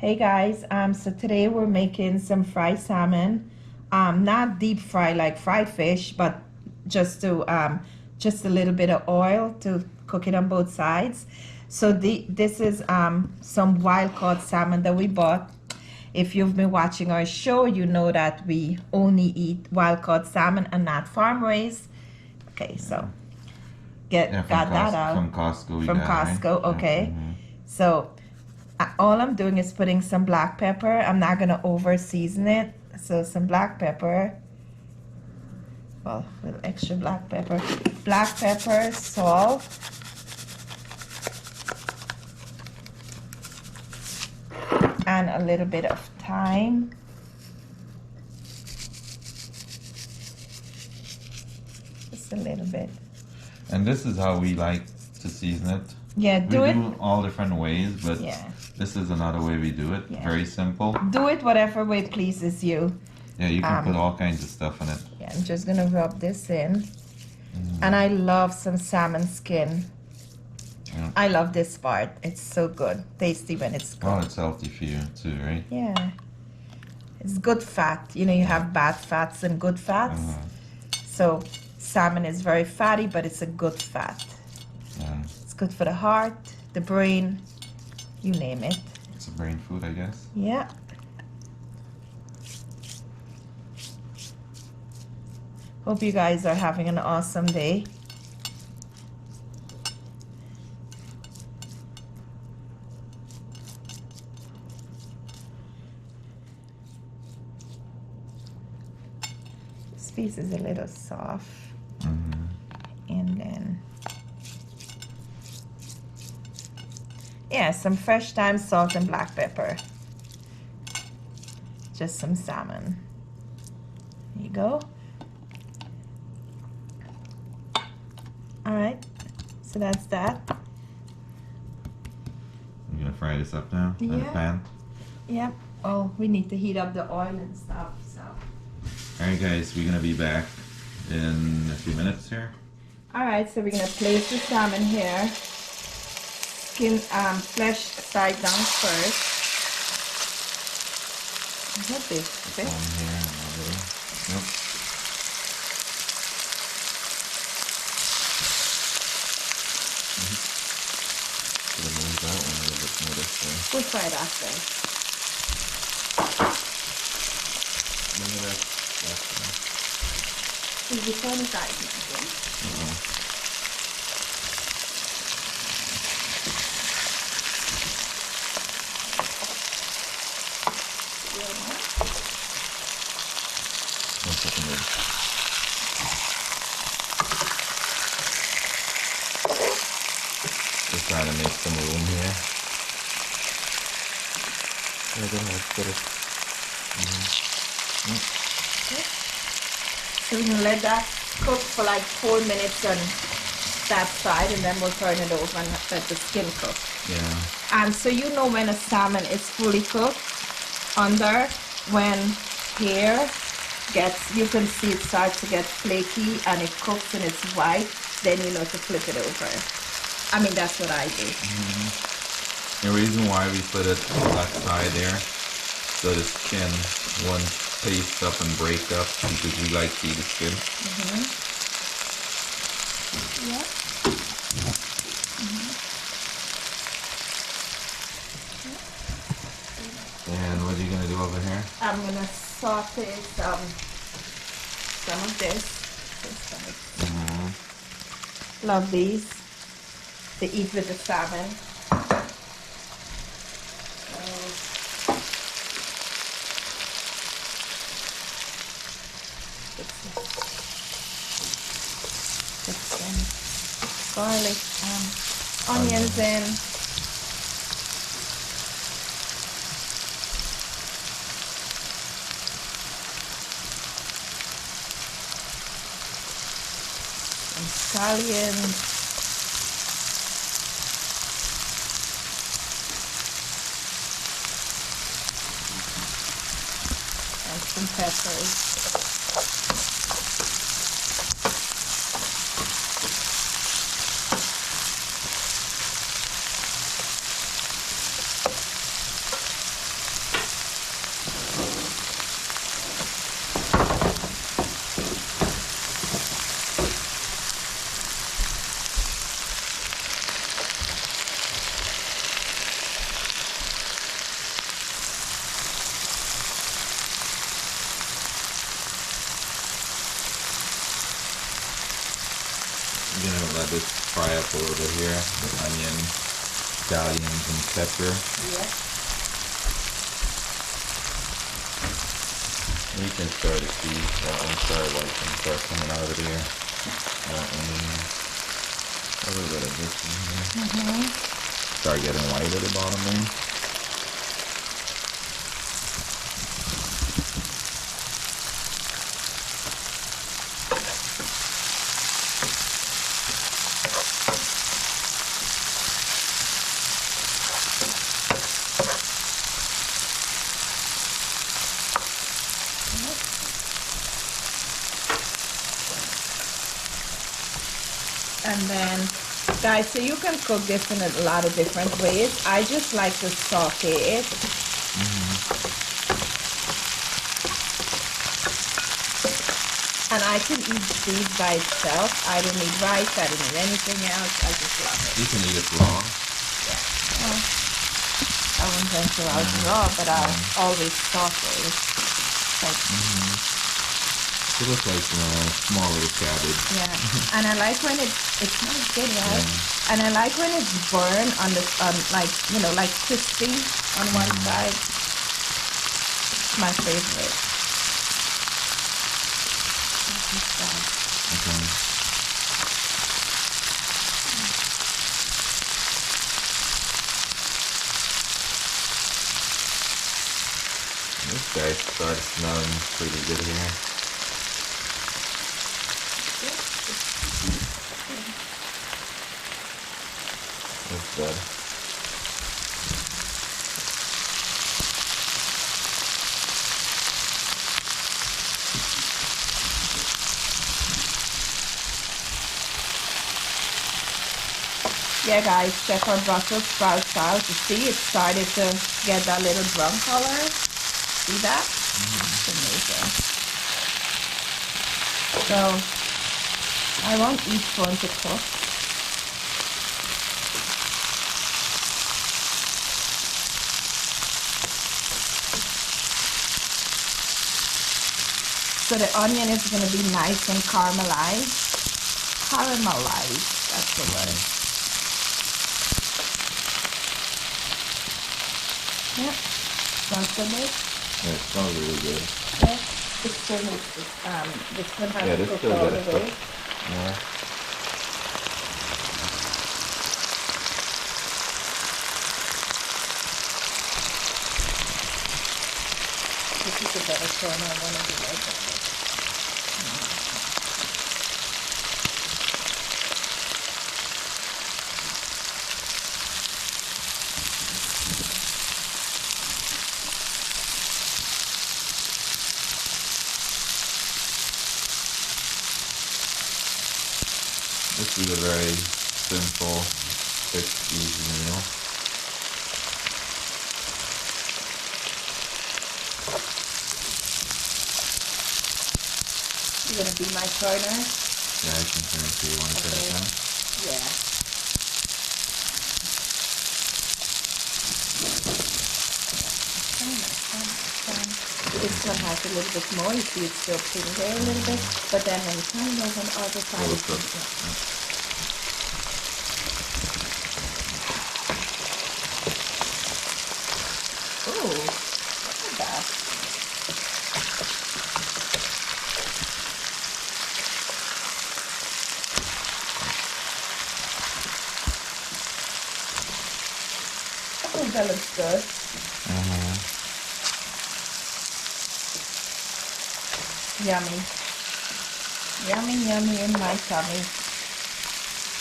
Hey guys, so today we're making some fried salmon. Not deep fry like fried fish, but just a little bit of oil to cook it on both sides. So this is some wild caught salmon that we bought. If you've been watching our show, you know that we only eat wild caught salmon and not farm raised. Okay, so got that out from Costco. from Costco. Okay, so all I'm doing is putting some black pepper. I'm not gonna over season it. So some black pepper. Well, a little extra black pepper, salt, and a little bit of thyme. Just a little bit. And this is how we like to season it. Yeah, we do all different ways, but this is another way we do it. Yeah. Very simple. Do it whatever way pleases you. Yeah, you can put all kinds of stuff in it. Yeah, I'm just gonna rub this in. And I love some salmon skin. Yeah. I love this part. It's so good. Tasty when it's good. Oh, it's healthy for you too, right? Yeah. It's good fat. You know, you have bad fats and good fats. So salmon is very fatty, but it's a good fat. Yeah. It's good for the heart, the brain, you name it. It's a brain food, I guess. Yeah. Hope you guys are having an awesome day. This piece is a little soft. And then, yeah, some fresh thyme, salt, and black pepper. Just some salmon. There you go. All right, so that's that. You're gonna fry this up now in the pan? Yeah. Oh, we need to heat up the oil and stuff, so. All right, guys, we're gonna be back in a few minutes here. All right, so we're gonna place the salmon here. Skin, flesh side down first. Is that big fish? Here, already. Yep. We'll try it after. Is the phone tight now? Just trying to make some room here. So we're gonna let that cook for like 4 minutes on that side, and then we'll turn it over and let the skin cook. Yeah. And so you know when a salmon is fully cooked under, when here you can see it start to get flaky and it cooks and it's white, then you know to flip it over. I mean, that's what I do. The reason why we put it on that side there, so the skin won't paste up and break up, because we like to eat the skin. Yeah. And what are you gonna do over here? I'm gonna saute some of this. Love these to eat with the salmon. Put some garlic, onions in. Some scallions. And some peppers. this fry up a little bit here. The onion, scallions, and pepper. Yeah. You can start to see that one white can start coming out of there. A little bit of this in here. Start getting white at the bottom there. And then, guys, so you can cook this in a lot of different ways. I just like to saute it. And I can eat these by itself. I don't need rice, I don't need anything else. I just love it. You can eat it raw. Yeah. Well, I wouldn't venture out raw, but I'll always saute it. Like, It looks like small little cabbage. yeah, and I like when it smells good, right? Yeah. And I like when it's burned on the like like crispy on one side. It's my favorite. Okay. This guy starts smelling pretty good here. That's good. Yeah, guys, check our Brussels sprouts out. You see, it started to get that little brown color. See that? It's amazing. So, I want each one to cook. So the onion is going to be nice and caramelized. Caramelized, that's the word. Yeah, sounds good. Yeah, it smells really good. Yeah, this one has to cook all the way. More. This is a better corn. I want to do like that. This is a very simple, quick, easy meal. You're gonna be my partner? Yeah, I can turn it to you one second. Yeah. This one has a little bit more. You see, it's still pink there a little bit, but then when you turn it over on the other side, Oh, it's it's ooh, look at that. I think that looks good. Yummy. Yummy, yummy in my tummy.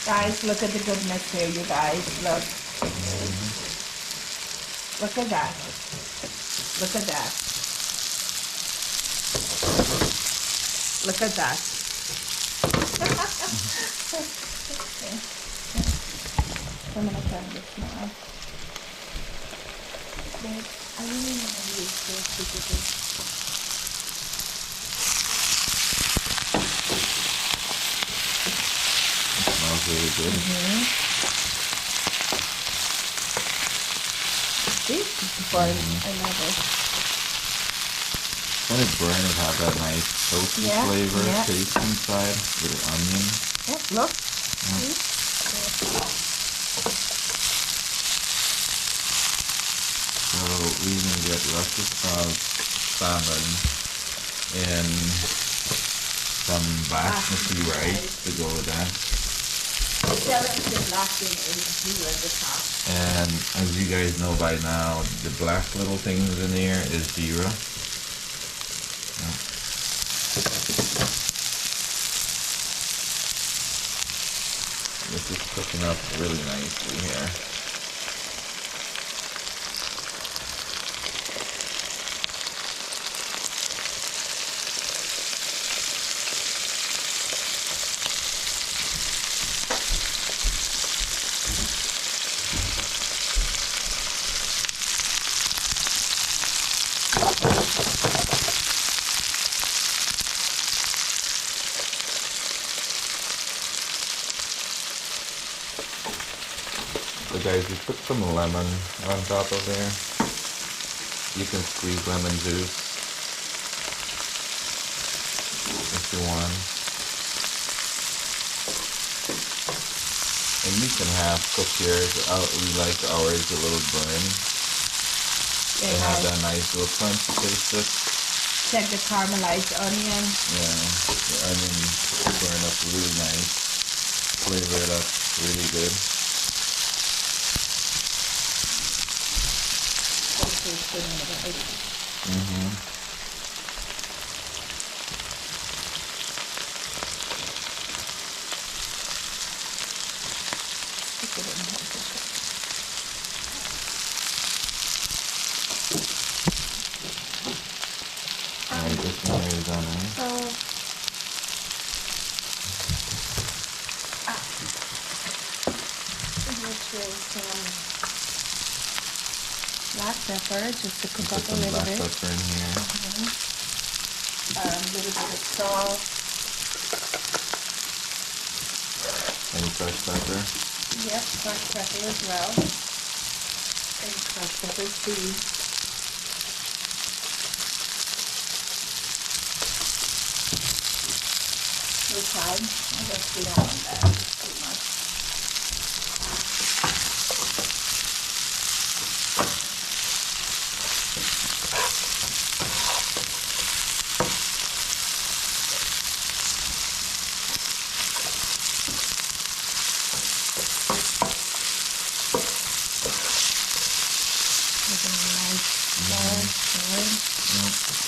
Guys, look at the goodness here, you guys. Look. Look at that. Look at that. Look at that. I'm gonna turn this now. Babe, I really want to use this because smells really good. See? It's burn. I love it. When it's burned, it has that nice toasty flavor taste inside with the onion. Yeah, look. So we can get russet salmon and some basmati rice to go with that. And as you guys know by now, the black little things in here is jeera. This is cooking up really nicely here. So guys, we put some lemon on top of there. You can squeeze lemon juice if you want. And you can have cook yours. We like ours a little burn. They have that nice little crunch taste it. Check the caramelized onion. Yeah, the onion burn up really nice. Flavor it up really good. Alright, this one is done, right? Black pepper, just to cook Put up a some little black bit. pepper in here. A little bit of salt. Any crushed pepper? Yep, crushed pepper as well. And crushed pepper seeds. Time. I guess we don't want that too much.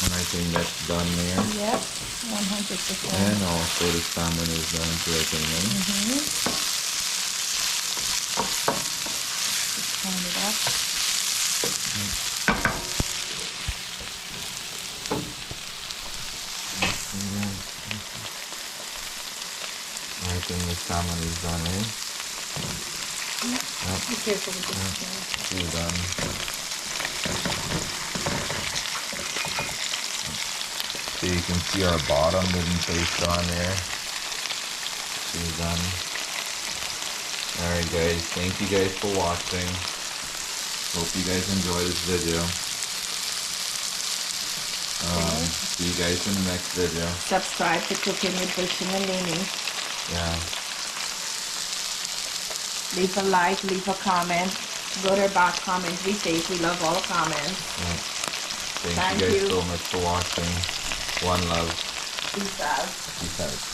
And I think that's done there. Yep, 100%. And also the salmon is done to I think, right? Just turn it up. I think the salmon is done, eh? Yep. Be careful with this. It's done. So you can see our bottom didn't taste on there. She's done. Alright guys, thank you guys for watching. Hope you guys enjoy this video. See you guys in the next video. Subscribe to Cooking with Bushing and Lini. Yeah. Leave a like, leave a comment. Good or bad comments, we take. We love all comments. Yeah. Thank Thank you guys you. so much for watching. One love. Peace out. Peace out.